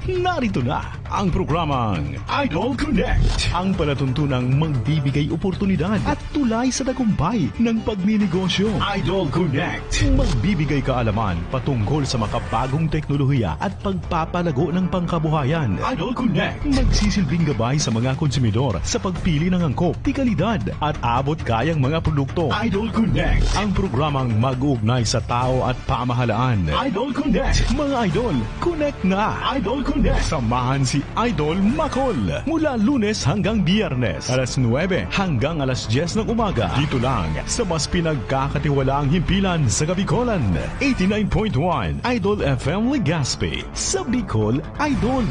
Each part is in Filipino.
narito na ang programang Idol Connect. Ang palatuntunang magbibigay oportunidad at tulay sa tagumpay ng pagninegosyo. Idol Connect. Magbibigay kaalaman patungkol sa makabagong teknolohiya at pagpapalago ng pangkabuhayan. Idol Connect. Magsisilbing gabay sa mga konsumidor sa pagpili ng angkop, tikalidad at abot kayang mga produkto. Idol Connect. Ang programang mag-uugnay sa tao at pamahalaan. Idol Connect. Mga idol, connect na. Idol Connect. Samahan si Idol Macol mula Lunes hanggang Biyernes, alas 9 hanggang alas 10 ng umaga. Dito lang sa mas pinagkakatiwalaang himpilan sa Gabicolan. 89.1 Idol FM Legazpi. Sa Bicol, Idol.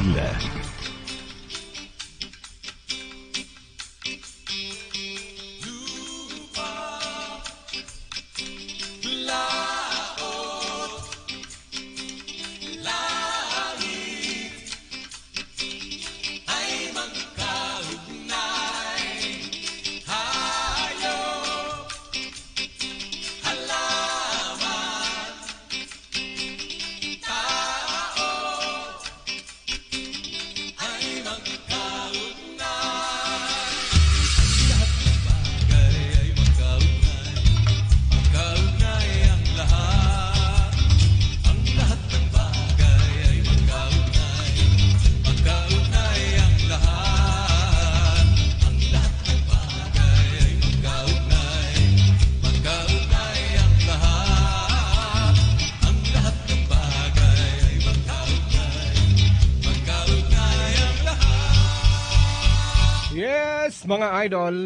Mga idol,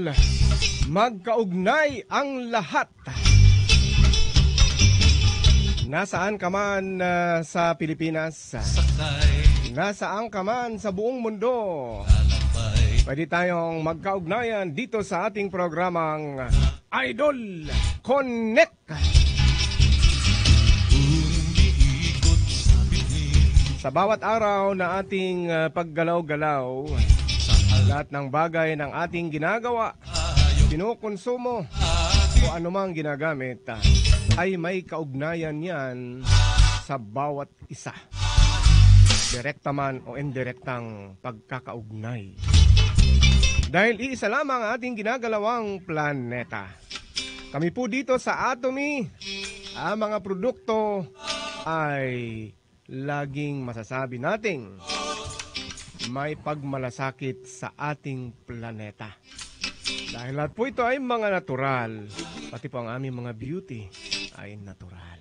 magkaugnay ang lahat. Nasaan ka man sa Pilipinas, nasaan ka man sa buong mundo, pwede tayong magkaugnayan dito sa ating programang Idol Connect. Sa bawat araw na ating paggalaw-galaw, lahat ng bagay ng ating ginagawa, kinukonsumo o anumang ginagamit ay may kaugnayan yan sa bawat isa. Direkta man o indirektang pagkakaugnay. Dahil iisa lamang ating ginagalawang planeta. Kami po dito sa Atomy, ang mga produkto ay laging masasabi nating may pagmalasakit sa ating planeta. Dahil lahat po ito ay mga natural, pati po ang aming mga beauty ay natural.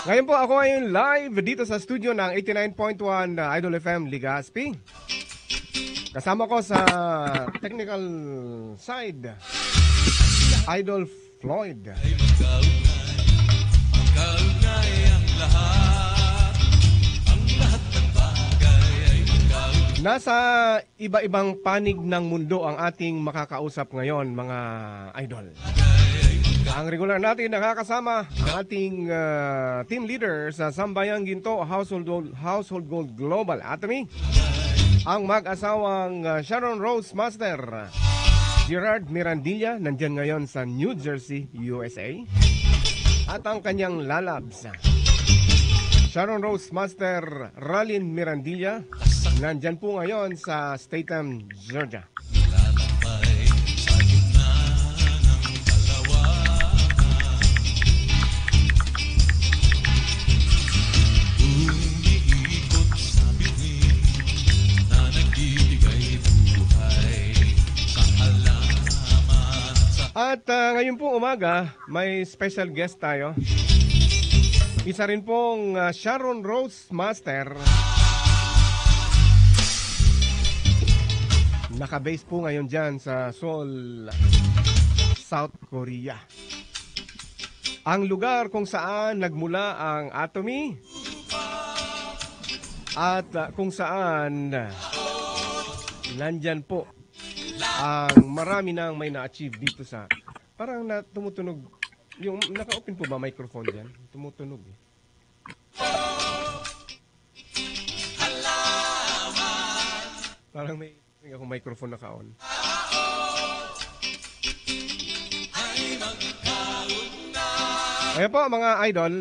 Ngayon po ako ay live dito sa studio ng 89.1 Idol FM Legazpi. Kasama ko sa technical side, Idol Floyd. Nasa iba-ibang panig ng mundo ang ating makakausap ngayon, mga idol. Ang regular natin nakakasama ang ating team leader sa Sambayang Ginto Household Gold Global Atomy, ang mag-asawang Sharon Rose Master Gerard Mirandilla, nandyan ngayon sa New Jersey, USA, at ang kanyang lalabs Sharon Rose Master Ralin Mirandilla, nandyan po ngayon sa Statham, Georgia. At ngayon po umaga, may special guest tayo. Isa rin pong Sharon Rose Master. Naka-base po ngayon dyan sa Seoul, South Korea. Ang lugar kung saan nagmula ang Atomy at kung saan nandyan po ang marami nang may na-achieve dito sa... Parang tumutunog. Yung naka-open po ba microphone dyan? Tumutunog eh. Parang may akong microphone naka-on. Ayan po mga idol.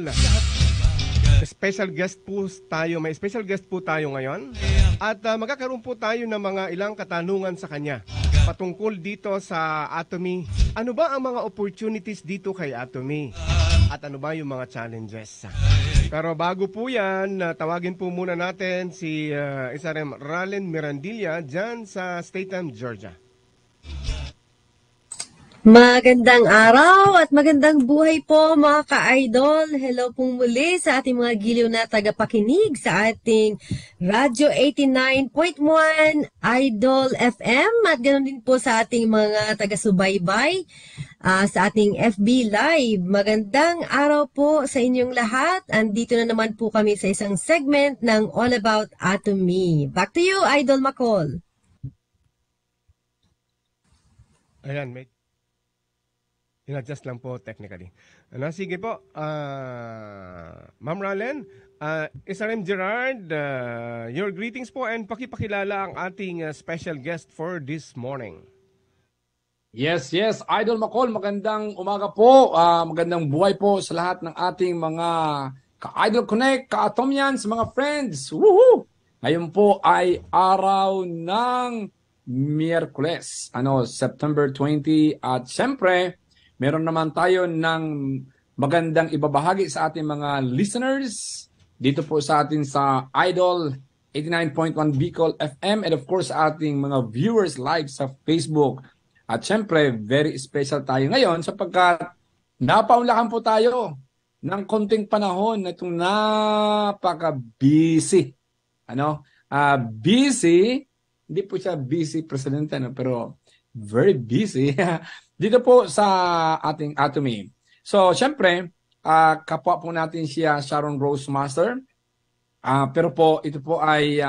special guest po tayo. May special guest po tayo ngayon. At magkakaroon po tayo ng mga ilang katanungan sa kanya patungkol dito sa Atomy. Ano ba ang mga opportunities dito kay Atomy? At ano ba yung mga challenges? Pero bago po yan, tawagin po muna natin si SRM Ralen Mirandilla dyan sa Statham, Georgia. Magandang araw at magandang buhay po mga ka-idol. Hello pong muli sa ating mga giliw na tagapakinig sa ating Radyo 89.1 Idol FM at ganoon din po sa ating mga taga-subaybay sa ating FB Live. Magandang araw po sa inyong lahat. Andito na naman po kami sa isang segment ng All About Atomy. Back to you, Idol Macol. Ayan, mate. In-adjust lang po technically. Sige po, Ma'am Ralen, SRM Gerard, your greetings po and pakipakilala ang ating special guest for this morning. Yes, Idol Macol, magandang umaga po, magandang buhay po sa lahat ng ating mga ka-Idol Connect, ka-Atomians, mga friends. Woohoo! Ngayon po ay araw ng Miyerkules, September 20 at siyempre, meron naman tayo ng magandang ibabahagi sa ating mga listeners dito po sa atin sa Idol 89.1 Bicol FM and of course sa ating mga viewers live sa Facebook. At syempre, very special tayo ngayon sapagkat napaunlakan po tayo ng konting panahon na itong napaka-busy. Busy, hindi po siya busy presidente, pero very busy dito po sa ating Atomy. So, syempre, kapwa po natin siya Sharon Rose Master. Pero po, ito po ay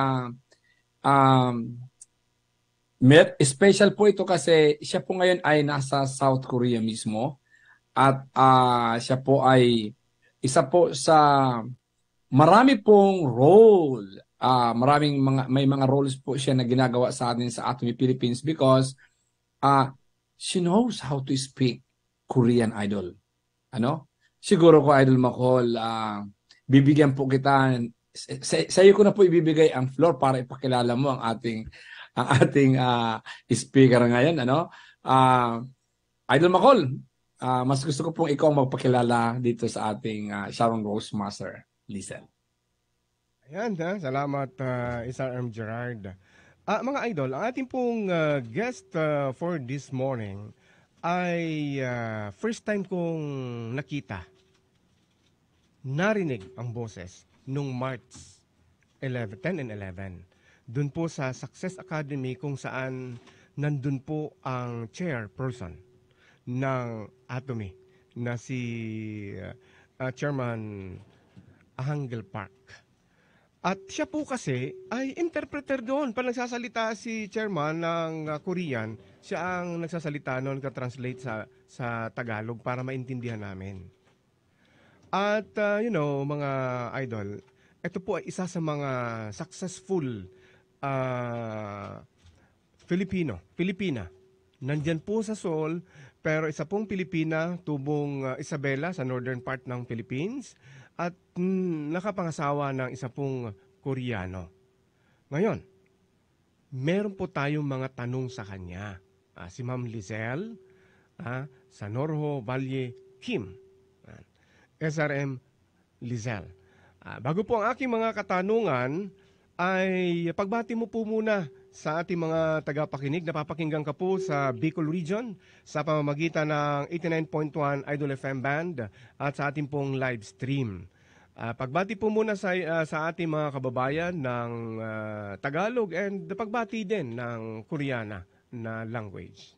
special po ito kasi siya po ngayon ay nasa South Korea mismo. At siya po ay isa po sa marami pong role. May mga roles po siya na ginagawa sa atin sa Atomy Philippines because she knows how to speak Korean, Idol. Siguro ko, Idol Macol, bibigyan po kita, sa iyo ko na po ibibigay ang floor para ipakilala mo ang ating speaker ngayon. Idol Macol, mas gusto ko pong ikaw magpakilala dito sa ating Sharon Rose Master. Listen. Ayan, salamat SRM Gerard. Mga idol, ang ating pong guest for this morning ay first time kong nakita, narinig ang boses nung March 10 and 11. Doon po sa Success Academy kung saan nandun po ang chairperson ng Atomy na si Chairman Ahangel Park. At siya po kasi ay interpreter doon. Pag nagsasalita si chairman ng Korean, siya ang nagsasalita noon, ka-translate sa Tagalog para maintindihan namin. At mga idol, ito po ay isa sa mga successful Filipina. Nandyan po sa Seoul, pero isa pong Pilipina, tubong Isabela sa northern part ng Philippines. At nakapangasawa ng isa pong Koreano. Ngayon, meron po tayong mga tanong sa kanya. Si Ma'am Lizelle, sa Norho Valle Kim, SRM Lizelle. Bago po ang aking mga katanungan, ay pagbati mo po muna sa ating mga tagapakinig. Napapakinggan ka po sa Bicol Region sa pamamagitan ng 89.1 Idol FM Band at sa ating pong live stream. Pagbati po muna sa ating mga kababayan ng Tagalog and pagbati din ng Koreana na language.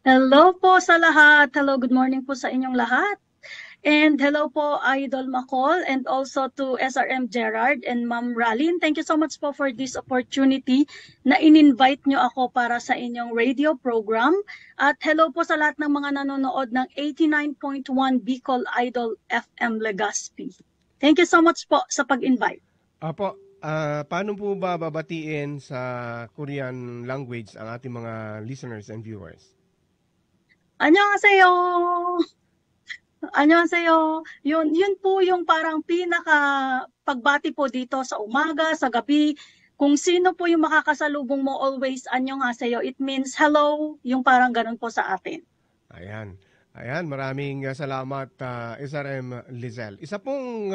Hello po sa lahat. Hello, good morning po sa inyong lahat. And hello po, Idol Macol, and also to SRM Gerard and Ma'am Ralin. Thank you so much po for this opportunity na in-invite nyo ako para sa inyong radio program. At hello po sa lahat ng mga nanonood ng 89.1 Bicol Idol FM Legazpi. Thank you so much po sa pag-invite. Apo, paano po ba babatiin sa Korean language ang ating mga listeners and viewers? Annyeonghaseyo! Annyeonghaseyo. Yun po yung parang pinaka pagbati po dito sa umaga, sa gabi. Kung sino po yung makakasalubong mo always annyeonghaseyo, it means hello, yung parang ganun po sa atin. Ayan. Ayan, maraming salamat SRM Lizelle. Isa pong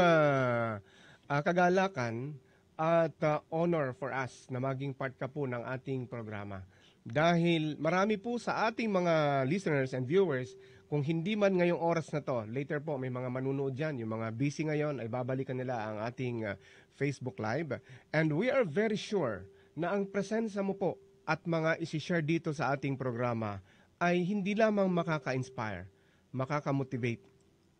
kagalakan at honor for us na maging part ka po ng ating programa. Dahil marami po sa ating mga listeners and viewers, kung hindi man ngayong oras na to, later po may mga manunood dyan, yung mga busy ngayon ay babalikan nila ang ating Facebook Live. And we are very sure na ang presensya mo po at mga isi-share dito sa ating programa ay hindi lamang makaka-inspire, makaka-motivate,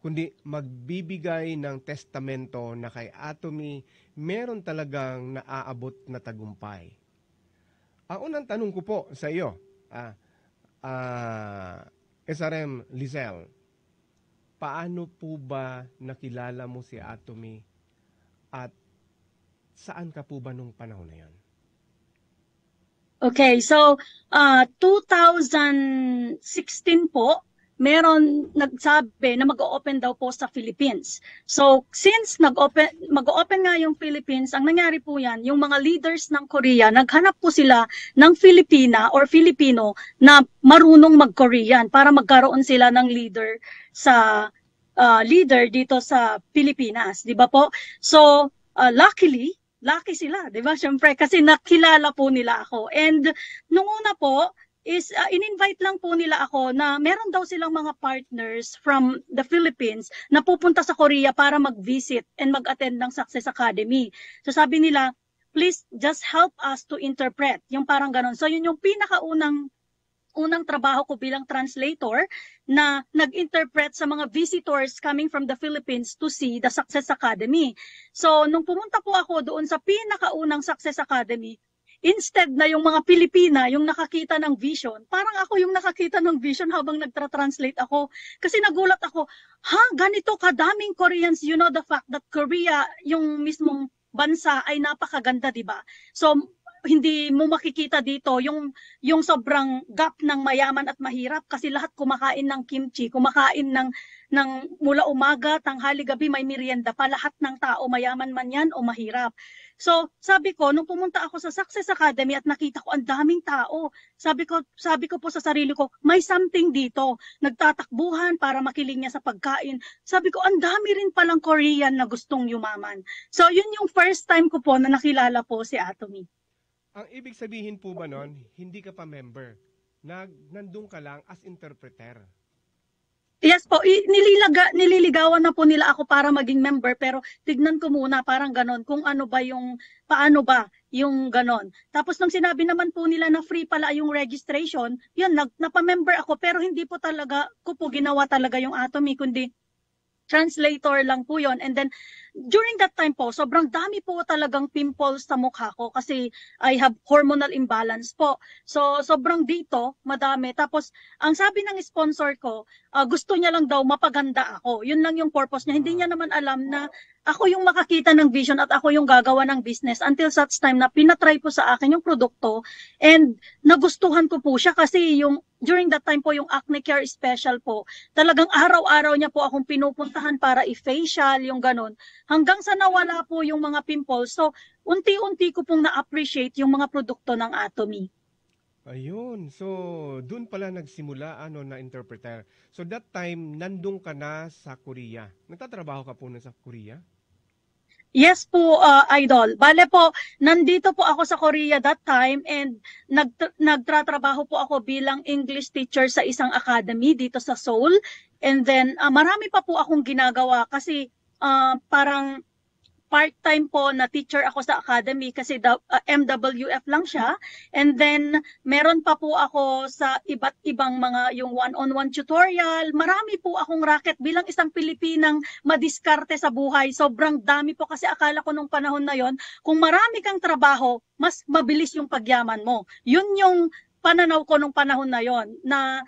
kundi magbibigay ng testamento na kay Atomy meron talagang naaabot na tagumpay. Ang unang tanong ko po sa iyo, SRM Lizelle, paano po ba nakilala mo si Atomy at saan ka po ba nung panahon na yan? Okay, so 2016 po, meron nagsabi na mag-o-open daw po sa Philippines. So since mag-o-open nga yung Philippines, ang nangyari po yan, yung mga leaders ng Korea, naghanap po sila ng Filipina or Filipino na marunong mag-Korean para magkaroon sila ng leader dito sa Pilipinas, di ba po? So lucky sila, di ba? Siyempre, kasi nakilala po nila ako. And nung una po, is in-invite lang po nila ako na meron daw silang mga partners from the Philippines na pupunta sa Korea para mag-visit and mag-attend ng Success Academy. So sabi nila, please just help us to interpret. Yung parang ganon. So yun yung pinakaunang trabaho ko bilang translator na nag-interpret sa mga visitors coming from the Philippines to see the Success Academy. So nung pumunta po ako doon sa pinakaunang Success Academy, instead na yung mga Pilipina yung nakakita ng vision, parang ako yung nakakita ng vision habang nagtra-translate ako. Kasi nagulat ako, ganito kadaming Koreans, you know the fact that Korea, yung mismong bansa ay napakaganda, di ba? So hindi mo makikita dito yung sobrang gap ng mayaman at mahirap kasi lahat kumakain ng kimchi, kumakain ng mula umaga, tanghali, gabi may merienda pa, lahat ng tao mayaman man yan o mahirap. So sabi ko, nung pumunta ako sa Success Academy at nakita ko ang daming tao, sabi ko po sa sarili ko, may something dito, nagtatakbuhan para makiling niya sa pagkain. Sabi ko, ang dami rin palang Korean na gustong yumaman. So yun yung first time ko po na nakilala po si Atomy. Ang ibig sabihin po ba nun, hindi ka pa member? Nandun ka lang as interpreter? Yes po, nililigawan na po nila ako para maging member, pero tignan ko muna parang ganon, kung paano ba yung ganon. Tapos nung sinabi naman po nila na free pala yung registration, yun, napamember ako, pero hindi po talaga ko po ginawa talaga yung Atomy, kundi translator lang po yon. And then during that time po, sobrang dami po talagang pimples sa mukha ko kasi I have hormonal imbalance po. So sobrang dito, madami. Tapos ang sabi ng sponsor ko, gusto niya lang daw mapaganda ako. Yun lang yung purpose niya. Hindi niya naman alam na ako yung makakita ng vision at ako yung gagawa ng business until such time na pinatry po sa akin yung produkto and nagustuhan ko po siya kasi during that time po yung Acne Care Special po, talagang araw-araw niya po akong pinupuntahan para i-facial, yung ganon. Hanggang sa nawala po yung mga pimples. So, unti-unti ko pong na-appreciate yung mga produkto ng Atomy. Ayun. So, doon pala nagsimula na interpreter. So, that time, nandun ka na sa Korea. Nagtatrabaho ka po na sa Korea? Yes po, Idol. Bale po, nandito po ako sa Korea that time and nagtratrabaho po ako bilang English teacher sa isang academy dito sa Seoul. And then, marami pa po akong ginagawa kasi parang part-time po na teacher ako sa academy kasi MWF lang siya. And then, meron pa po ako sa iba't ibang mga yung one-on-one tutorial. Marami po akong racket bilang isang Pilipinang madiskarte sa buhay. Sobrang dami po kasi akala ko nung panahon na yon, kung marami kang trabaho, mas mabilis yung pagyaman mo. Yun yung pananaw ko nung panahon na yon na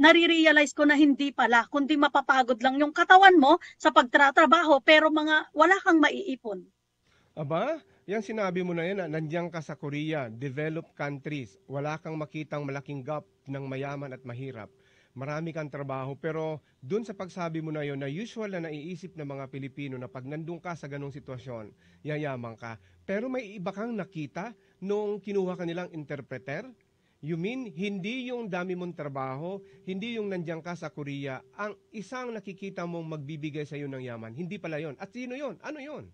nare-realize ko na hindi pala, kundi mapapagod lang yung katawan mo sa pagtratrabaho pero wala kang maiipon. Aba, yan sinabi mo na yan, nandiyan ka sa Korea, developed countries, wala kang makitang malaking gap ng mayaman at mahirap. marami kang trabaho, pero dun sa pagsabi mo na yon na usual na naiisip ng mga Pilipino na pag nandun ka sa ganong sitwasyon, yayaman ka. Pero may iba kang nakita nung kinuha ka nilang interpreter? You mean, hindi yung dami mong trabaho, hindi yung nandiyan ka sa Korea, ang isang nakikita mong magbibigay sa iyo ng yaman, hindi pala yon. At sino yon? Ano yon?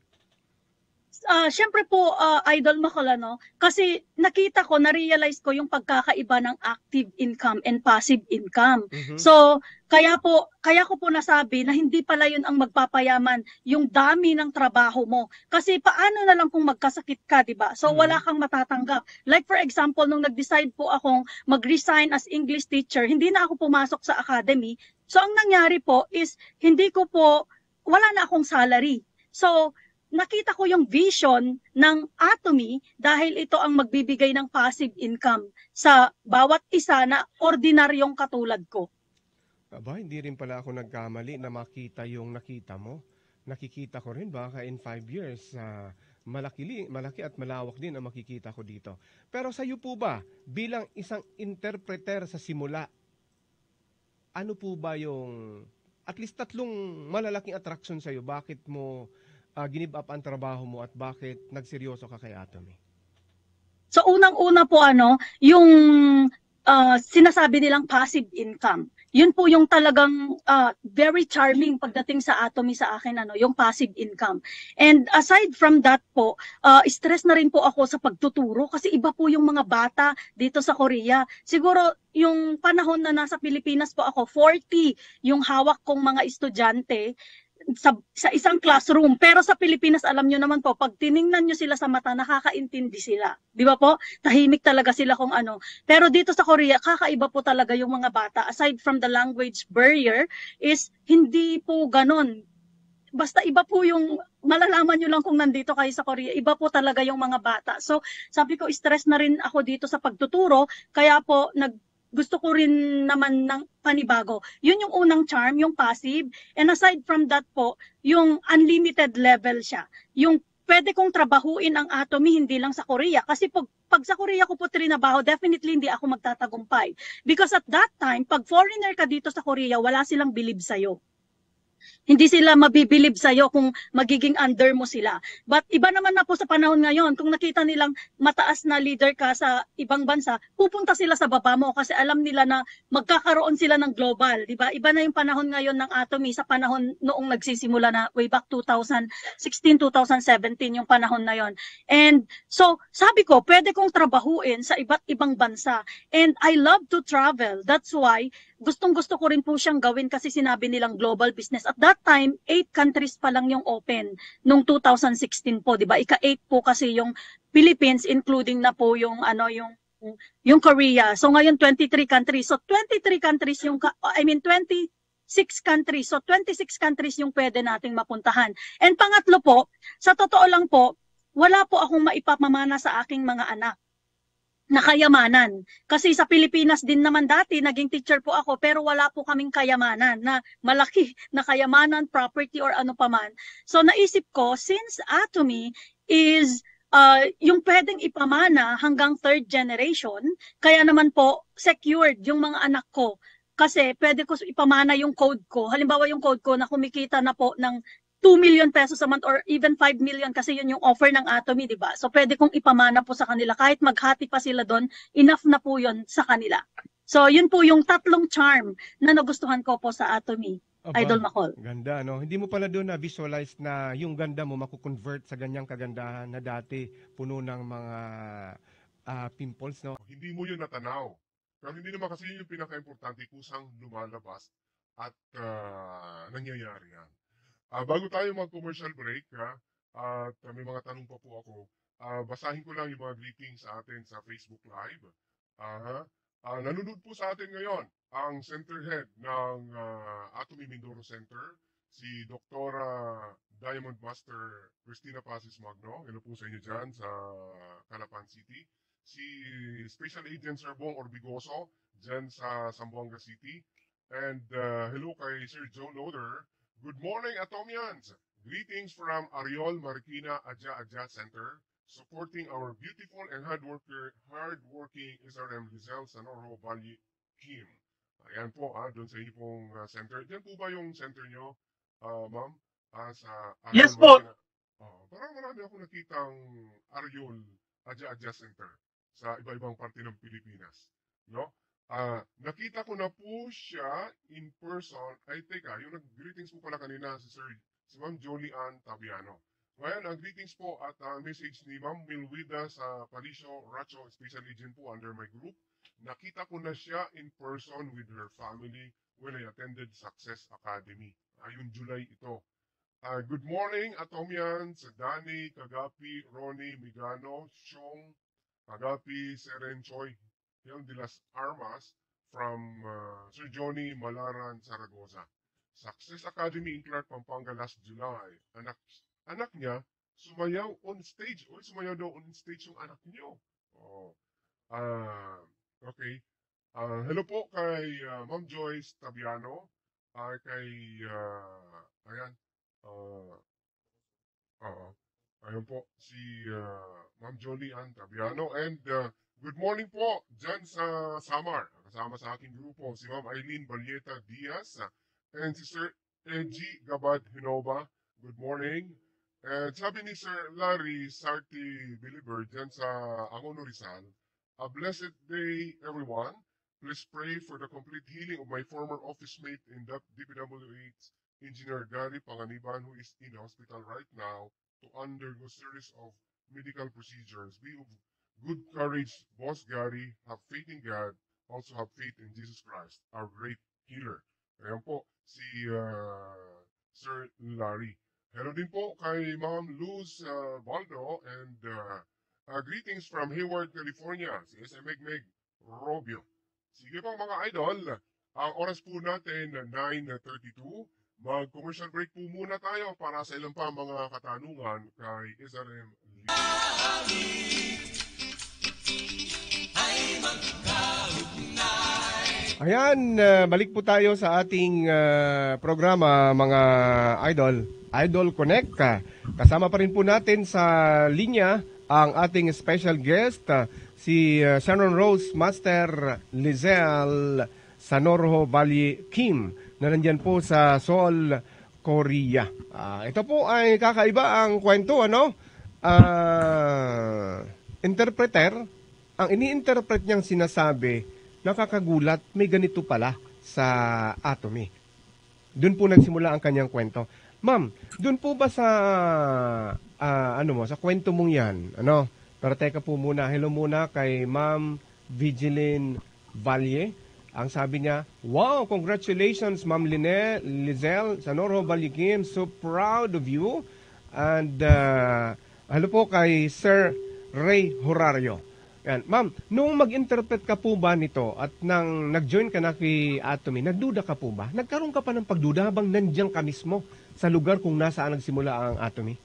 Siyempre po, Idol Makol, ano, kasi nakita ko, na-realize ko yung pagkakaiba ng active income and passive income. Mhm. So, kaya ko po nasabi na hindi pala yun ang magpapayaman, yung dami ng trabaho mo. Kasi paano na lang kung magkasakit ka, di ba? So, wala kang matatanggap. Like for example, nung nag-decide po akong mag-resign as English teacher, hindi na ako pumasok sa academy. So, ang nangyari po is, wala na akong salary. So, nakita ko yung vision ng Atomy dahil ito ang magbibigay ng passive income sa bawat isa na ordinaryong katulad ko. Aba, hindi rin pala ako nagkamali na makita yung nakita mo. Nakikita ko rin baka in 5 years, malaki at malawak din ang makikita ko dito. Pero sa iyo po ba, bilang isang interpreter sa simula, ano po ba yung at least 3 malalaking attraction sa iyo? Bakit mo give up ang trabaho mo at bakit nagseryoso ka kay Atomy? So unang-una po yung sinasabi nilang passive income. Yun po yung talagang very charming pagdating sa Atomy sa akin, yung passive income. And aside from that po, stress na rin po ako sa pagtuturo kasi iba po yung mga bata dito sa Korea. Siguro yung panahon na nasa Pilipinas po ako, 40 yung hawak kong mga estudyante sa isang classroom. Pero sa Pilipinas, alam nyo naman po, pag tiningnan nyo sila sa mata, nakakaintindi sila. Di ba po? Tahimik talaga sila kung ano. Pero dito sa Korea, kakaiba po talaga yung mga bata. Aside from the language barrier, is hindi po ganon. Basta iba po yung, malalaman nyo lang kung nandito kayo sa Korea, iba po talaga yung mga bata. So, sabi ko, stress na rin ako dito sa pagtuturo, kaya po, gusto ko rin naman ng panibago. Yun yung unang charm, yung passive. And aside from that po, yung unlimited level siya. Yung pwede kong trabahuin ang Atomy hindi lang sa Korea. Kasi pag sa Korea ko po trinabaho, definitely hindi ako magtatagumpay. Because at that time, pag foreigner ka dito sa Korea, wala silang bilib sa'yo. Hindi sila mabibilib sa'yo kung magiging under mo sila. But iba naman na po sa panahon ngayon, kung nakita nilang mataas na leader ka sa ibang bansa, pupunta sila sa baba mo kasi alam nila na magkakaroon sila ng global. Diba? Iba na yung panahon ngayon ng Atomy sa panahon noong nagsisimula na way back 2016, 2017 yung panahon na yon. And so, sabi ko, pwede kong trabahuin sa iba't ibang bansa. And I love to travel. That's why, gustong-gusto ko rin po siyang gawin kasi sinabi nilang global business. At that time, 8 countries pa lang yung open nung 2016 po, 'di ba? Ika-8 po kasi yung Philippines, including na po yung yung Korea. So ngayon 23 countries. So 23 countries 26 countries. So 26 countries yung pwede nating mapuntahan. And pangatlo po, sa totoo lang po, wala po akong maipamamana sa aking mga anak na kayamanan. Kasi sa Pilipinas din naman dati, naging teacher po ako, pero wala po kaming kayamanan na malaki na kayamanan, property, or ano paman. So naisip ko, since Atomy is yung pwedeng ipamana hanggang 3rd generation, kaya naman po, secured yung mga anak ko. Kasi pwede ko ipamana yung code ko. Halimbawa yung code ko na kumikita na po ng 2 million pesos a month or even 5 million kasi yun yung offer ng Atomy, di ba? So pwede kong ipamana po sa kanila. Kahit maghati pa sila doon, enough na po yun sa kanila. So yun po yung 3 charm na nagustuhan ko po sa Atomy. Aba, Idol Makol. Ganda, no? Hindi mo pala doon na-visualize na yung ganda mo makukonvert sa ganyang kagandahan na dati puno ng mga pimples, no? Hindi mo yun natanaw. Pero hindi naman kasi yun yung pinaka-importante kusang lumalabas at nangyayari yan. Bago tayo mag-commercial break, at may mga tanong pa po ako, basahin ko lang yung mga greetings sa atin sa Facebook Live. Nanonood po sa atin ngayon ang center head ng Atomy Mindoro Center, si Dr. Diamond Master Cristina Pasis Magno. Hello po sa inyo dyan sa Calapan City. Si Special Agent Sir Bong Orbigoso dyan sa Zamboanga City. And hello kay Sir Joe Loader. Good morning, Atomians! Greetings from Ariol Marikina Adja Center, supporting our beautiful and hardworking SRM Rizal Sanoro Valley Kim. Ayan po, doon sa inyo pong center. Diyan po ba yung center nyo, ma'am? Yes po. Parang marami ako nakitang Ariol Adya Center sa iba-ibang parte ng Pilipinas. No? Nakita ko na po siya in person. Ay, teka, yung nag-greetings po pala kanina si Ma'am Jolie Ann Tabiano. Ngayon, ang greetings po at message ni Ma'am Milwida sa Palisio Racho Special Agent po under my group. Nakita ko na siya in person with her family when I attended Success Academy. Ayun, July ito. Good morning, Atomians, Dani, Kagapi, Ronnie, Migano, Shong, Kagapi, Seren Choi, Hill de las Armas from Sir Johnny Malaran, Zaragoza. Success Academy in Clark, Pampanga last July. Anak niya, sumayaw on stage. O, sumayaw daw on stage yung anak niyo. Okay. Hello po kay Ma'am Joyce Tabiano. Ayan. Ayun po, si Ma'am Jolie Ann Tabiano. And good morning po dyan sa Samar. Kasama sa aking grupo, si Ma'am Eileen Balieta Diaz and si Sir Edgy Gabad Hinova. Good morning. And sabi ni Sir Larry Sarti Biliber dyan sa Angono Rizal, a blessed day everyone. Please pray for the complete healing of my former office mate in that DPWH, Engineer Gary Panganiban, who is in the hospital right now to undergo series of medical procedures. Be of good courage, Boss Gary. Have faith in God. Also have faith in Jesus Christ, our great healer. Ayan po, si Sir Larry. Hello din po kay Ma'am Luz Baldo and greetings from Hayward, California. Si SM Meg Robio. Sige po mga idol, ang oras po natin 9:32. Mag-commercial break po muna tayo para sa ilang pa mga katanungan kay SRM. Ayan, balik po tayo sa ating programa mga idol, Idol Connect. Kasama pa rin po natin sa linya ang ating special guest, si Shannon Rose Master Lizelle Sanorho Valley Kim, na nandyan po sa Seoul, Korea. Ito po ay kakaiba ang kwento, ano? Interpreter, ang ini-interpret niyang sinasabi, nakakagulat, may ganito pala sa Atomy. Doon po nagsimula ang kanyang kwento. Ma'am, doon po ba sa sa kwento mong yan, ano? Pero teka po muna, hello muna kay Ma'am Vigiline Valle. Ang sabi niya, wow, congratulations Ma'am Lizelle Sanorho Valle-Kim, so proud of you. And hello po kay Sir Ray Horario. Yan. Ma'am, nung mag-interpret ka po ba nito at nang nag-join ka na kay Atomy, nagduda ka po ba? Nagkaroon ka pa ng pagduda habang nandiyan ka mismo sa lugar kung nasaan nagsimula ang Atomy?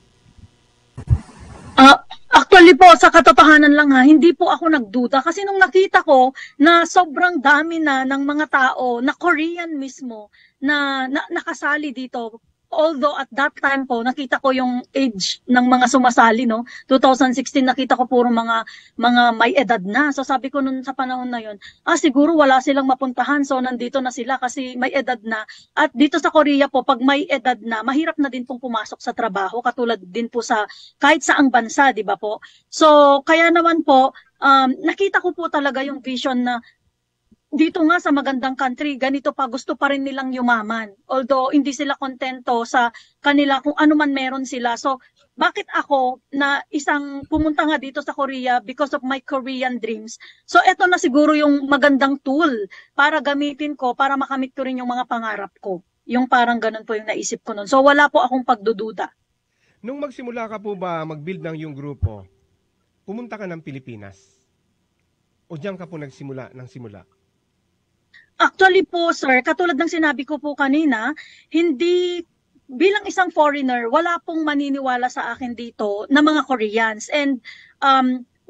Actually po, sa katotohanan lang hindi po ako nagduda kasi nung nakita ko na sobrang dami na ng mga tao na Korean mismo na nakasali dito. Although at that time po, nakita ko yung age ng mga sumasali, no? 2016, nakita ko puro mga may edad na. So sabi ko nun sa panahon na yun, siguro wala silang mapuntahan. So nandito na sila kasi may edad na. At dito sa Korea po, pag may edad na, mahirap na din pong pumasok sa trabaho. Katulad din po sa kahit saang bansa, di ba po? So kaya naman po, nakita ko po talaga yung vision na dito nga sa magandang country, ganito pa, gusto pa rin nilang yumaman. Although hindi sila kontento sa kanila kung ano man meron sila. So bakit ako na isang pumunta nga dito sa Korea because of my Korean dreams? So eto na siguro yung magandang tool para gamitin ko, para makamit ko rin yung mga pangarap ko. Yung parang ganun po yung naisip ko nun. So wala po akong pagdududa. Nung magsimula ka po ba mag-build ng yung grupo, pumunta ka ng Pilipinas? O diyan ka po nagsimula ng simula? Actually po, sir, katulad ng sinabi ko po kanina, hindi bilang isang foreigner, wala pong maniniwala sa akin dito na mga Koreans. And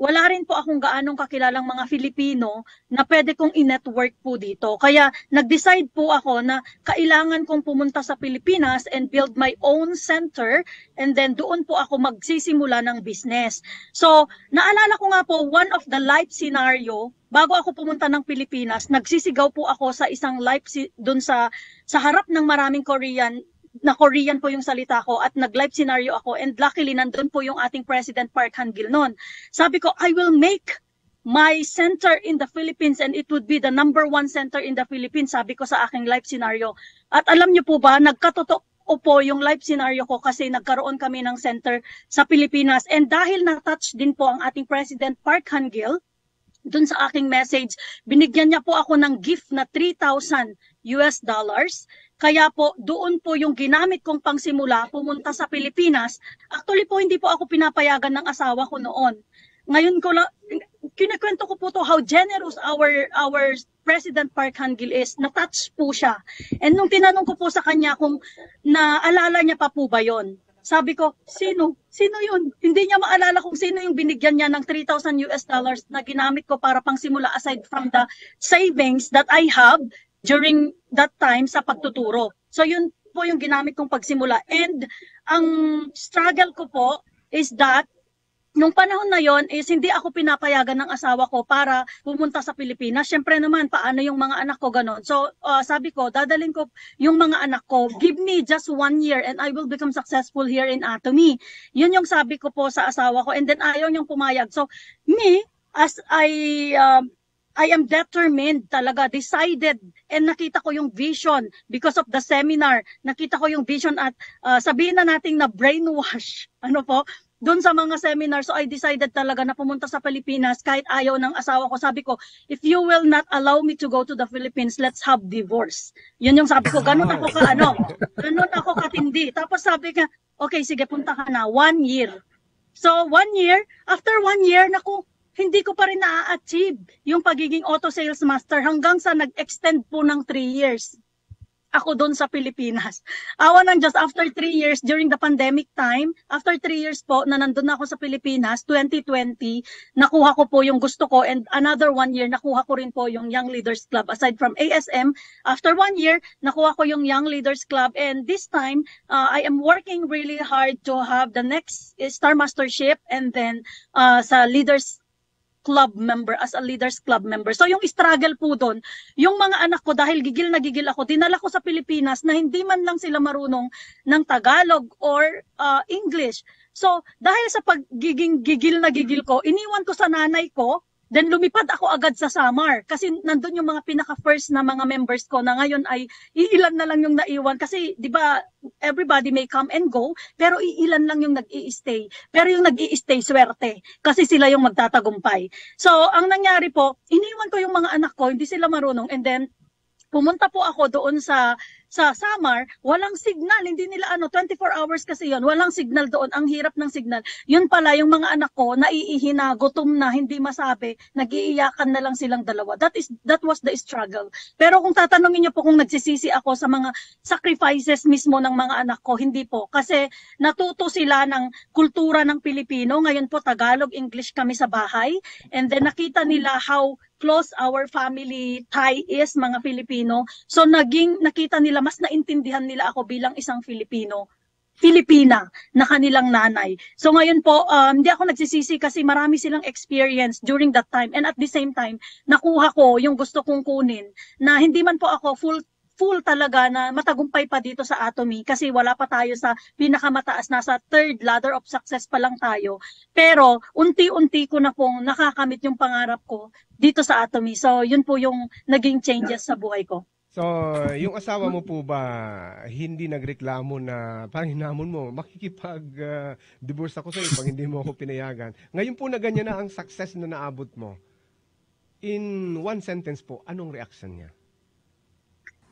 wala rin po akong gaanong kakilalang mga Filipino na pwede kong i-network po dito. Kaya nag-decide po ako na kailangan kong pumunta sa Pilipinas and build my own center and then doon po ako magsisimula ng business. So, naalala ko nga po, one of the life scenario bago ako pumunta ng Pilipinas, nagsisigaw po ako sa isang live doon sa harap ng maraming Korean po yung salita ko at nag-live scenario ako, and luckily nandun po yung ating President Park Han-gil noon. Sabi ko, I will make my center in the Philippines and it would be the #1 center in the Philippines, sabi ko sa aking live scenario. At alam niyo po ba, nagkatotoo po yung live scenario ko kasi nagkaroon kami ng center sa Pilipinas. And dahil na-touch din po ang ating President Park Han-gil, dun sa aking message, binigyan niya po ako ng gift na $3,000. Kaya po, doon po yung ginamit kong pangsimula, pumunta sa Pilipinas. Actually po, hindi po ako pinapayagan ng asawa ko noon. Ngayon ko lang, kinikwento ko po to how generous our President Park Han-gil is. Na-touch po siya. And nung tinanong ko po sa kanya kung naalala niya pa po ba yon, sabi ko, sino? Sino yun? Hindi niya maalala kung sino yung binigyan niya ng $3,000 na ginamit ko para pang simula aside from the savings that I have during that time sa pagtuturo. So yun po yung ginamit kong pagsimula. And ang struggle ko po is that nung panahon na yon is hindi ako pinapayagan ng asawa ko para pumunta sa Pilipinas. Siyempre naman, paano yung mga anak ko ganon. So sabi ko, dadalhin ko yung mga anak ko, give me just 1 year and I will become successful here in Atomy. Yun yung sabi ko po sa asawa ko, and then ayaw niyang pumayag. So me, as I am determined talaga, decided, and nakita ko yung vision because of the seminar. Nakita ko yung vision at sabihin na natin na brainwash. Ano po? Doon sa mga seminar, so I decided talaga na pumunta sa Pilipinas kahit ayaw ng asawa ko. Sabi ko, if you will not allow me to go to the Philippines, let's have divorce. Yun yung sabi ko, ganun ako ganun ako katindi. Tapos sabi ka, okay, sige, punta ka na, 1 year. So 1 year, after 1 year, naku, hindi ko pa rin na-achieve yung pagiging auto sales master hanggang sa nag-extend po ng 3 years. Ako doon sa Pilipinas. Awa ng Diyos, after 3 years, during the pandemic time, after 3 years po na nandun ako sa Pilipinas, 2020, nakuha ko po yung gusto ko, and another 1 year, nakuha ko rin po yung Young Leaders Club. Aside from ASM, after 1 year, nakuha ko yung Young Leaders Club, and this time, I am working really hard to have the next Star Mastership, and then sa Leaders Club member, as a Leaders Club member. So yung struggle po doon, yung mga anak ko, dahil gigil na gigil ako, dinala ko sa Pilipinas na hindi man lang sila marunong ng Tagalog or English. So dahil sa pagiging gigil na gigil ko, iniwan ko sa nanay ko, then lumipad ako agad sa Samar kasi nandun yung mga pinaka-first na mga members ko na ngayon ay iilan na lang yung naiwan kasi 'di ba everybody may come and go pero iilan lang yung nag-i-stay. Pero yung nag-i-stay swerte kasi sila yung magtatagumpay. So ang nangyari po, iniwan ko yung mga anak ko, hindi sila marunong, and then pumunta po ako doon sa Samar, walang signal, hindi nila 24 hours kasi yon, walang signal doon, ang hirap ng signal. Yun pala, yung mga anak ko, naiihina, gutom na, hindi masabi, nag-iiyakan na lang silang dalawa. That was the struggle. Pero kung tatanungin niyo po kung nagsisisi ako sa mga sacrifices mismo ng mga anak ko, hindi po. Kasi natuto sila ng kultura ng Pilipino, ngayon po Tagalog, English kami sa bahay, and then nakita nila how close our family tie is, mga Filipino. So nakita nila, mas naintindihan nila ako bilang isang Filipina na kanilang nanay. So ngayon po, hindi ako nagsisisi kasi marami silang experience during that time, and at the same time, nakuha ko yung gusto kong kunin na hindi man po ako full talaga na matagumpay pa dito sa Atomy kasi wala pa tayo sa pinakamataas, nasa 3rd ladder of success pa lang tayo. Pero unti-unti ko na pong nakakamit yung pangarap ko dito sa Atomy. So yun po yung naging changes sa buhay ko. So, yung asawa mo po ba hindi nagreklamo na parang hinamon mo, makikipag-divorce ako sa iyo pag hindi mo ako pinayagan? Ngayon po na ganyan na ang success na naabot mo. In one sentence po, anong reaction niya?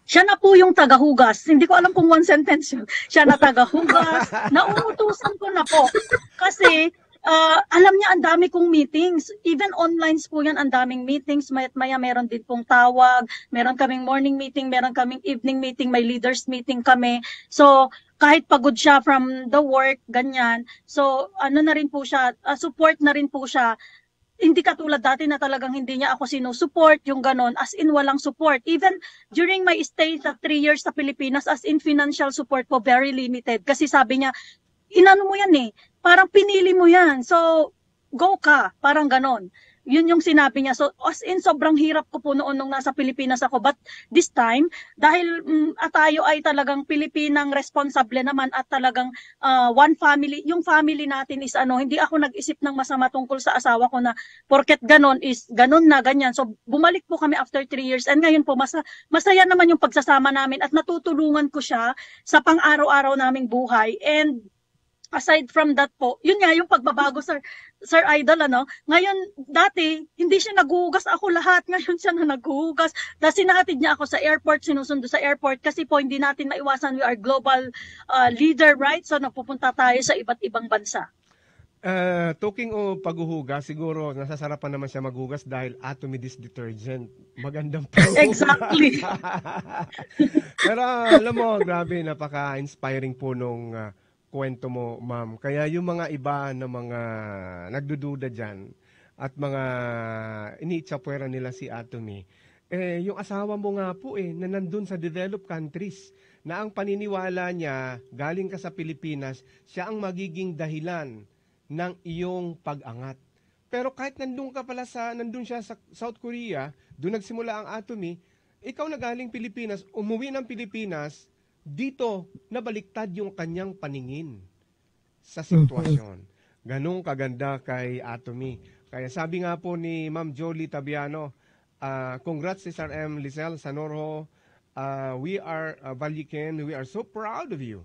Siya na po yung tagahugas. Hindi ko alam kung one sentence yun. Siya na tagahugas. Nauutusan ko na po. Kasi alam niya ang dami kong meetings. Even online po yan, ang daming meetings. Maya meron din pong tawag. Meron kaming morning meeting, meron kaming evening meeting, may leaders meeting kami. So, kahit pagod siya from the work, ganyan. So, ano na rin po siya, support na rin po siya. Hindi katulad dati na talagang hindi niya ako sinusupport, yung ganon, as in walang support. Even during my stay sa 3 years sa Pilipinas, as in financial support po, very limited. Kasi sabi niya, inano mo yan parang pinili mo yan, so go ka, parang ganon. yun yung sinabi niya. So as in sobrang hirap ko po noon nung nasa Pilipinas ako, but this time dahil tayo ay talagang Pilipinang responsable naman at talagang one family, yung family natin is hindi ako nag-isip ng masama tungkol sa asawa ko na porket ganon is ganon na ganyan. So bumalik po kami after 3 years, and ngayon po masaya naman yung pagsasama namin at natutulungan ko siya sa pang-araw-araw naming buhay. And aside from that po, yun nga yung pagbabago, Sir Idol, Ngayon, dati, hindi siya naghuhugas, ako lahat. Ngayon siya na naghuhugas. Dahil sinahatid niya ako sa airport, sinusundo sa airport, kasi po hindi natin maiwasan, we are global leader, right? So, napupunta tayo sa iba't ibang bansa. Talking o paghuhugas, siguro nasasarapan naman siya maghugas dahil Atomy Dish Detergent. Magandang paghuhugas. Exactly. Pero alam mo, grabe, napaka-inspiring po nung kwento mo, ma'am. Kaya yung mga iba na mga nagdududa dyan at mga iniitsapwera nila si Atomy, yung asawa mo nga po na nandun sa developed countries na ang paniniwala niya, galing ka sa Pilipinas, siya ang magiging dahilan ng iyong pag-angat. Pero kahit nandun siya sa South Korea, doon nagsimula ang Atomy, ikaw na galing Pilipinas, umuwi ng Pilipinas, dito nabaliktad yung kanyang paningin sa sitwasyon. Ganong kaganda kay Atomy. Kaya sabi nga po ni Ma'am Jolie Tabiano, congrats Sir M. Lizelle Sanorho, we are Valiken, we are so proud of you.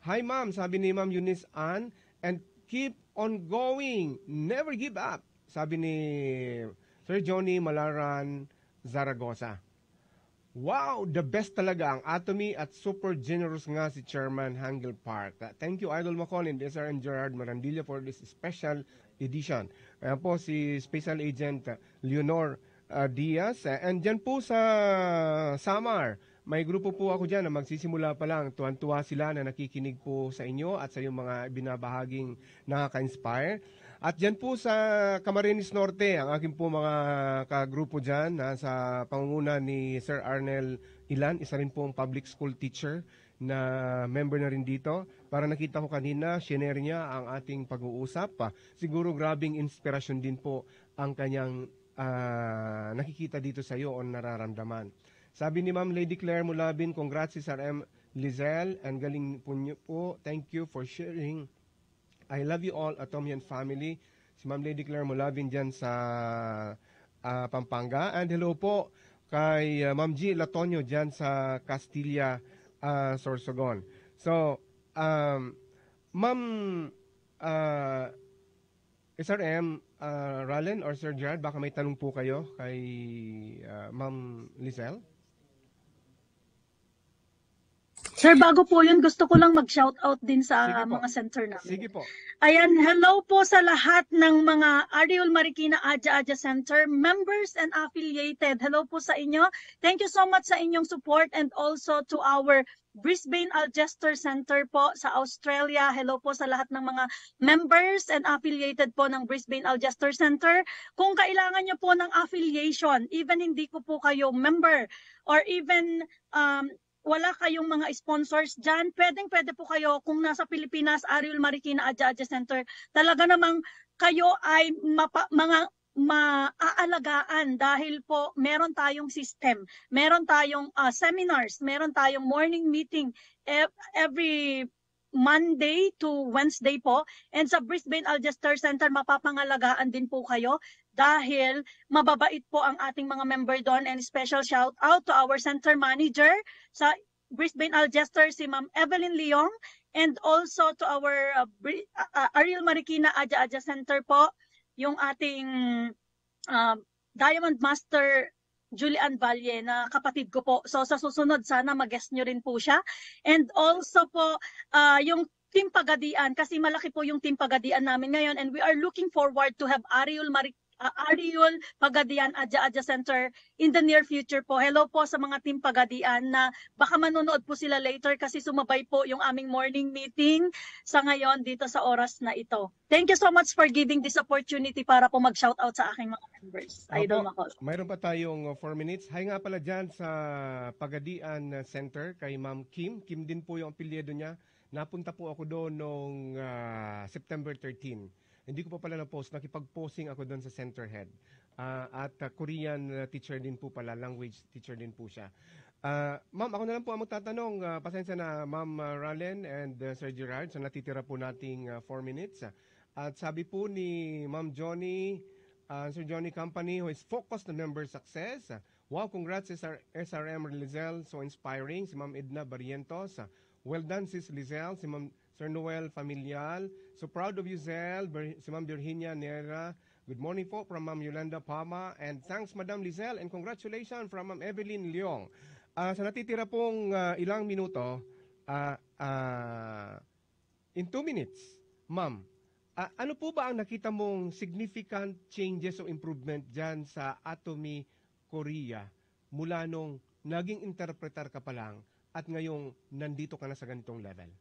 Hi ma'am, sabi ni Ma'am Eunice Ann, and keep on going, never give up, sabi ni Sir Johnny Malaran Zaragoza. Wow, the best talaga ang Atomy at super generous nga si Chairman Hangel Park. Thank you, Idol Macon and SRM Gerard Marandilla for this special edition. Kaya po si Special Agent Leonor Diaz. And dyan po sa Samar, may grupo po ako dyan na magsisimula pa lang. Tuwan-tuwa sila na nakikinig po sa inyo at sa iyong mga binabahaging nakaka-inspire. At dyan po sa Camarines Norte, ang aking po mga kagrupo dyan, sa pangunguna ni Sir Arnel Ilan, isa rin pong public school teacher na member na rin dito. Para nakita ko kanina, shinare niya ang ating pag-uusap. Siguro grabing inspirasyon din po ang kanyang nakikita dito sa iyo o nararamdaman. Sabi ni Ma'am Lady Claire Mulabin, congrats si Sir M. Lizelle, and galing po niyo po. Thank you for sharing. I love you all, Atomian family. Si Ma'am Lady Claire Mulabin dyan sa Pampanga. And hello po kay Ma'am G. Latonio dyan sa Castilla, Sorsogon. So, Ma'am Sir M. Rallen or Sir Gerard, baka may tanong po kayo kay Ma'am Lizelle? Sir, bago po yun, gusto ko lang mag-shoutout din sa mga center namin. Sige po. Ayan, hello po sa lahat ng mga Ariel Marikina Adja Adja Center members and affiliated. Hello po sa inyo. Thank you so much sa inyong support, and also to our Brisbane Algester Center po sa Australia. Hello po sa lahat ng mga members and affiliated po ng Brisbane Algester Center. Kung kailangan nyo po ng affiliation, even hindi ko po kayo member, or even wala kayong mga sponsors dyan, pwede po kayo kung nasa Pilipinas, Ariel Marikina Adja Adja Center, talaga namang kayo ay mga maaalagaan dahil po meron tayong system, meron tayong seminars, meron tayong morning meeting every Monday to Wednesday po. And sa Brisbane Algester Center, mapapangalagaan din po kayo dahil mababait po ang ating mga member doon. And special shout out to our center manager sa Brisbane Algester, si Ma'am Evelyn Leong, and also to our Ariel Marikina Adja Adja Center po, yung ating Diamond Master Julian Valle na kapatid ko po. So sa susunod sana mag-guest nyo rin po siya. And also po yung Team Pagadian, kasi malaki po yung Team Pagadian namin ngayon, and we are looking forward to have Ariel Pagadian Adja Adja Center in the near future po. Hello po sa mga Team Pagadian na baka manonood po sila later kasi sumabay po yung aming morning meeting sa ngayon dito sa oras na ito. Thank you so much for giving this opportunity para po mag-shoutout sa aking mga members. Idol Macol. Mayroon pa tayong 4 minutes. Hi nga pala dyan sa Pagadian Center kay Ma'am Kim. Kim din po yung apelyido niya. Napunta po ako doon noong September 13. Hindi ko pa pala na-post. Nakipag-posting ako doon sa center head. Korean teacher din po pala, language teacher din po siya. Ma'am, ako na lang po ang magtatanong. Pasensya na, Ma'am Ralen and Sir Gerard, sa natitira po nating 4 minutes. At sabi po ni Ma'am Johnny, Sir Johnny Company, who is focused on member success. Wow, congrats SRM Lizelle, so inspiring. Si Ma'am Edna Barrientos. Well done, Sis Lizelle. Si Ma'am Sir Noel Familial. So proud of you, Zel. Si Ma'am Virginia Nera. Good morning po from Ma'am Yolanda Pama. And thanks, Madam Lizelle. And congratulations from Ma'am Evelyn Leong. Sa natitira pong ilang minuto, in 2 minutes, Ma'am, ano po ba ang nakita mong significant changes o improvement dyan sa Atomy Korea mula nung naging interpreter ka pa lang at ngayong nandito ka na sa ganitong level?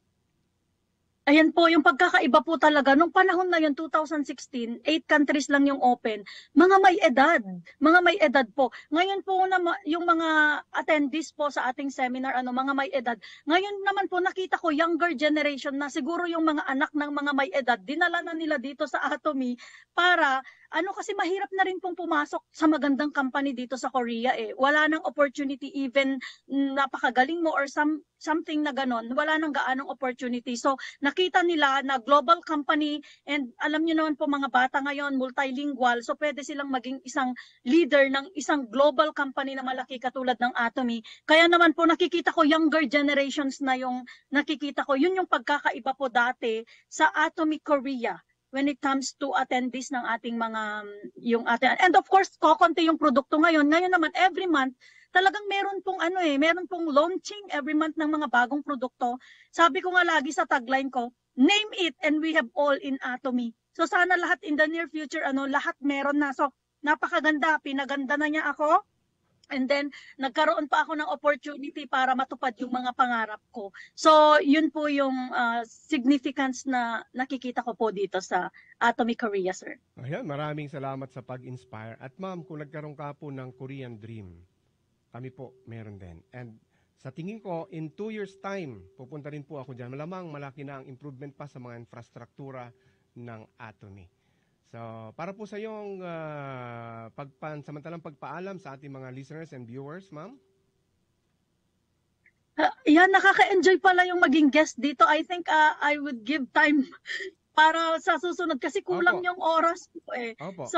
Ayan po, yung pagkakaiba po talaga, nung panahon na yun, 2016, 8 countries lang yung open, mga may edad po. Ngayon po, yung mga attendees po sa ating seminar, mga may edad, ngayon naman po nakita ko younger generation na siguro yung mga anak ng mga may edad, dinala na nila dito sa Atomy para, kasi mahirap na rin pong pumasok sa magandang company dito sa Korea eh. Wala nang opportunity, even napakagaling mo or something na ganon, wala nang gaanong opportunity. So, nakita nila na global company, and alam niyo naman po mga bata ngayon, multilingual, so pwede silang maging isang leader ng isang global company na malaki katulad ng Atomy. Kaya naman po nakikita ko younger generations na yung nakikita ko, yun yung pagkakaiba po dati sa Atomy Korea when it comes to attendees ng ating and of course, kokonti yung produkto ngayon. Ngayon naman, every month, talagang meron pong launching every month ng mga bagong produkto. Sabi ko nga lagi sa tagline ko, name it and we have all in Atomy. So sana lahat in the near future, lahat meron na. So napakaganda, pinaganda na niya ako. And then, nagkaroon pa ako ng opportunity para matupad yung mga pangarap ko. So, yun po yung significance na nakikita ko po dito sa Atomy Korea, sir. Ayan, maraming salamat sa pag-inspire. At ma'am, kung nagkaroon ka po ng Korean Dream, kami po meron din. And sa tingin ko, in 2 years time, pupunta rin po ako dyan. Malamang malaki na ang improvement pa sa mga infrastruktura ng Atomy. So, para po sa iyong samantalang pagpaalam sa ating mga listeners and viewers, ma'am? Yan, nakaka-enjoy pala yung maging guest dito. I think I would give time para sa susunod kasi kulang yung oras po eh. Opo. So,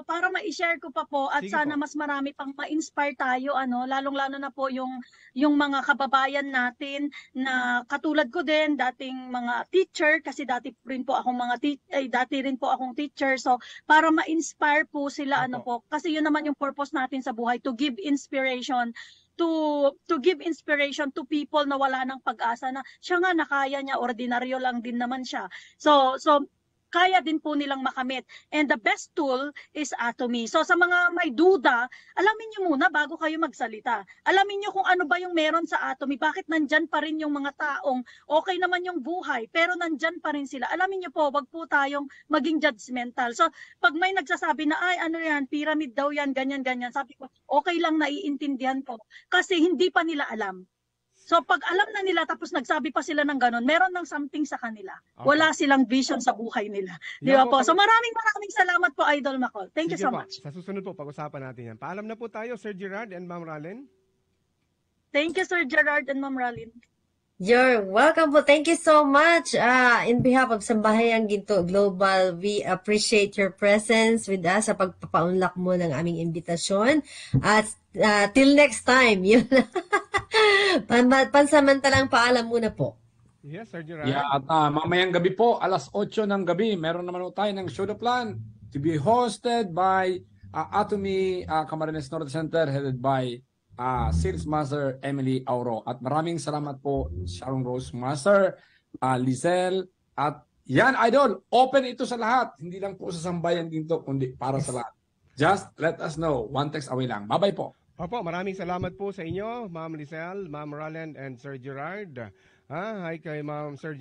para ma-share ko pa po at Sige sana po. mas marami pang ma-inspire tayo, lalong-lalo na po yung mga kababayan natin na katulad ko din, dating mga teacher, kasi dati rin po akong teacher. So, para ma-inspire po sila, Opo. kasi yun naman yung purpose natin sa buhay, to give inspiration to people na wala ng pag-asa na siya nga nakaya niya, ordinaryo lang din naman siya. So kaya din po nilang makamit. And the best tool is Atomy. So sa mga may duda, alamin niyo muna bago kayo magsalita. Alamin niyo kung ano ba yung meron sa Atomy. Bakit nandyan pa rin yung mga taong okay naman yung buhay, pero nandyan pa rin sila. Alamin niyo po, wag po tayong maging judgmental. So pag may nagsasabi na, ay ano yan, pyramid daw yan, ganyan-ganyan, sabi ko, okay lang, naiintindihan ko. Kasi hindi pa nila alam. So pag alam na nila tapos nagsabi pa sila ng ganon, meron ng something sa kanila. Okay. Wala silang vision sa buhay nila. Di ba po? So maraming salamat po, Idol Macol. Thank you so much. Sa susunod po, pag-usapan natin yan. Paalam na po tayo, Sir Gerard and Ma'am Ralen. Thank you, Sir Gerard and Ma'am Ralin. You're welcome po. Thank you so much. In behalf of Sambahayan Ginto Global, we appreciate your presence with us sa pagpapaunlak mo ng aming imbitasyon. At till next time, yun. Pansamantalang paalam muna po. Yes, Sir Gerard. Yeah, at mamayang gabi po, alas 8 ng gabi, meron naman tayo ng show the plan to be hosted by Atomy Camarines Norte Center, headed by Sales Master Emily Auro. At maraming salamat po Sharon Rose Master, Lizelle, at yan, Idol, open ito sa lahat. Hindi lang po sa Sambayan Ginto, kundi para sa lahat. Just let us know. One text away lang. Bye-bye po. Opo, maraming salamat po sa inyo, Ma'am Lizelle, Ma'am Ralen, and Sir Gerard. Hi kay Ma'am Sir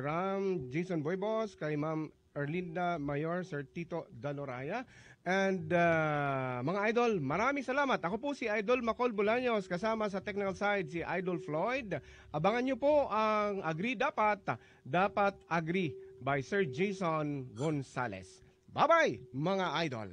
Ram, Jason Boybos, kay Ma'am Erlinda Mayor, Sir Tito Daloraya. And mga idol, maraming salamat. Ako po si Idol Macol Bolaños, kasama sa technical side si Idol Floyd. Abangan nyo po ang Agree Dapat Agree by Sir Jason Gonzales. Bye-bye mga idol!